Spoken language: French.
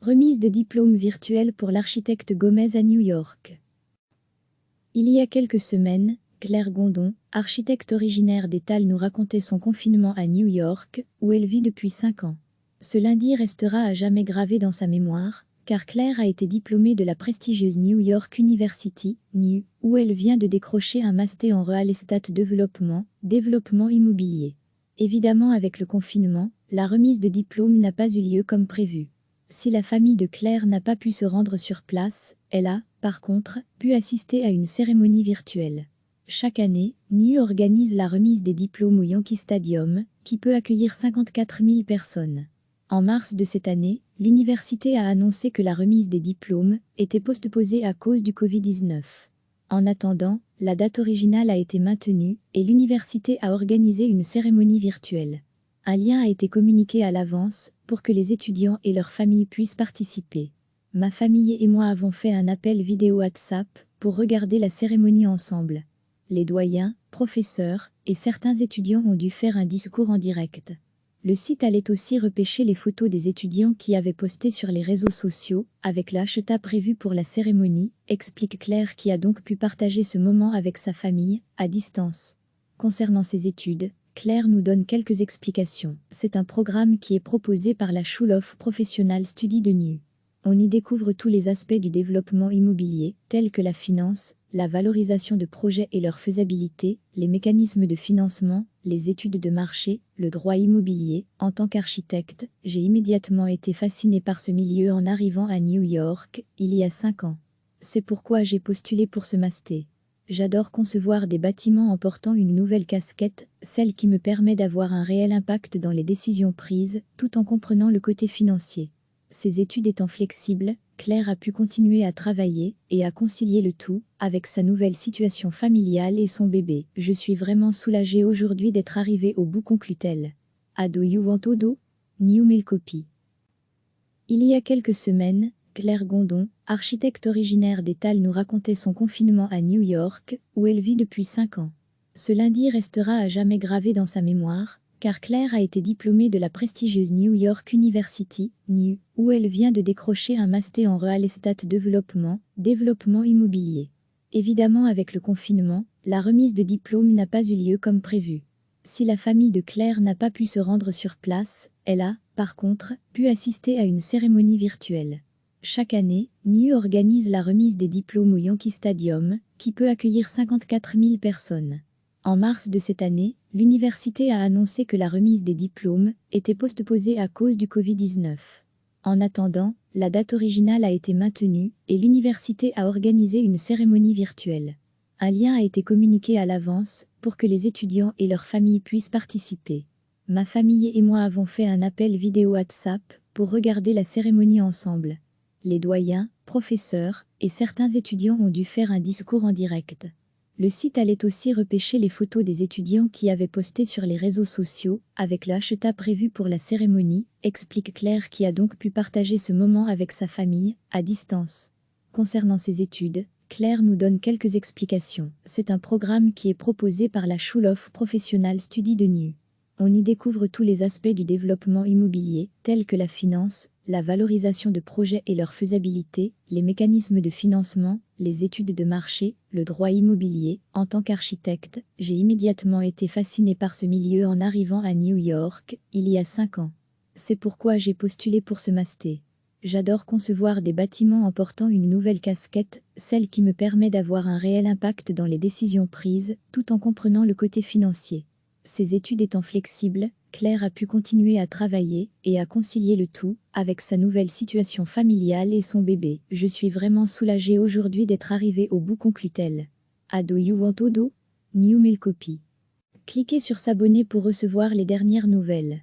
Remise de diplôme virtuel pour l'architecte Gomez à New York. Il y a quelques semaines, Claire Gondon, architecte originaire d'Étal, nous racontait son confinement à New York, où elle vit depuis 5 ans. Ce lundi restera à jamais gravé dans sa mémoire, car Claire a été diplômée de la prestigieuse New York University, NU, où elle vient de décrocher un master en Real Estate Development, développement immobilier. Évidemment, avec le confinement, la remise de diplôme n'a pas eu lieu comme prévu. Si la famille de Claire n'a pas pu se rendre sur place, elle a, par contre, pu assister à une cérémonie virtuelle. Chaque année, NU organise la remise des diplômes au Yankee Stadium, qui peut accueillir 54 000 personnes. En mars de cette année, l'université a annoncé que la remise des diplômes était postposée à cause du Covid-19. En attendant, la date originale a été maintenue et l'université a organisé une cérémonie virtuelle. Un lien a été communiqué à l'avance pour que les étudiants et leurs familles puissent participer. Ma famille et moi avons fait un appel vidéo WhatsApp pour regarder la cérémonie ensemble. Les doyens, professeurs et certains étudiants ont dû faire un discours en direct. Le site allait aussi repêcher les photos des étudiants qui avaient posté sur les réseaux sociaux avec le hashtag prévu pour la cérémonie, explique Claire, qui a donc pu partager ce moment avec sa famille, à distance. Concernant ses études, Claire nous donne quelques explications. C'est un programme qui est proposé par la School of Professional Study de NU. On y découvre tous les aspects du développement immobilier, tels que la finance, la valorisation de projets et leur faisabilité, les mécanismes de financement, les études de marché, le droit immobilier. En tant qu'architecte, j'ai immédiatement été fascinée par ce milieu en arrivant à New York, il y a 5 ans. C'est pourquoi j'ai postulé pour ce master. J'adore concevoir des bâtiments en portant une nouvelle casquette, celle qui me permet d'avoir un réel impact dans les décisions prises, tout en comprenant le côté financier. Ses études étant flexibles, Claire a pu continuer à travailler et à concilier le tout avec sa nouvelle situation familiale et son bébé. Je suis vraiment soulagée aujourd'hui d'être arrivée au bout, conclut-elle. Ado you want to do? New mail copy. Il y a quelques semaines, Claire Gondon, architecte originaire d'Étal, nous racontait son confinement à New York, où elle vit depuis 5 ans. Ce lundi restera à jamais gravé dans sa mémoire, car Claire a été diplômée de la prestigieuse New York University, NU, où elle vient de décrocher un master en Real Estate Development, développement immobilier. Évidemment, avec le confinement, la remise de diplôme n'a pas eu lieu comme prévu. Si la famille de Claire n'a pas pu se rendre sur place, elle a, par contre, pu assister à une cérémonie virtuelle. Chaque année, NU organise la remise des diplômes au Yankee Stadium, qui peut accueillir 54 000 personnes. En mars de cette année, l'université a annoncé que la remise des diplômes était postposée à cause du Covid-19. En attendant, la date originale a été maintenue et l'université a organisé une cérémonie virtuelle. Un lien a été communiqué à l'avance pour que les étudiants et leurs familles puissent participer. Ma famille et moi avons fait un appel vidéo WhatsApp pour regarder la cérémonie ensemble. Les doyens, professeurs et certains étudiants ont dû faire un discours en direct. Le site allait aussi repêcher les photos des étudiants qui avaient posté sur les réseaux sociaux avec le hashtag prévu pour la cérémonie, explique Claire, qui a donc pu partager ce moment avec sa famille, à distance. Concernant ses études, Claire nous donne quelques explications. C'est un programme qui est proposé par la School of Professional Study de NU. On y découvre tous les aspects du développement immobilier, tels que la finance, la valorisation de projets et leur faisabilité, les mécanismes de financement, les études de marché, le droit immobilier. En tant qu'architecte, j'ai immédiatement été fascinée par ce milieu en arrivant à New York, il y a 5 ans. C'est pourquoi j'ai postulé pour ce master. J'adore concevoir des bâtiments en portant une nouvelle casquette, celle qui me permet d'avoir un réel impact dans les décisions prises, tout en comprenant le côté financier. Ses études étant flexibles, Claire a pu continuer à travailler et à concilier le tout avec sa nouvelle situation familiale et son bébé. Je suis vraiment soulagée aujourd'hui d'être arrivée au bout, conclut-elle. Ado you want to do? New mail copy. Cliquez sur s'abonner pour recevoir les dernières nouvelles.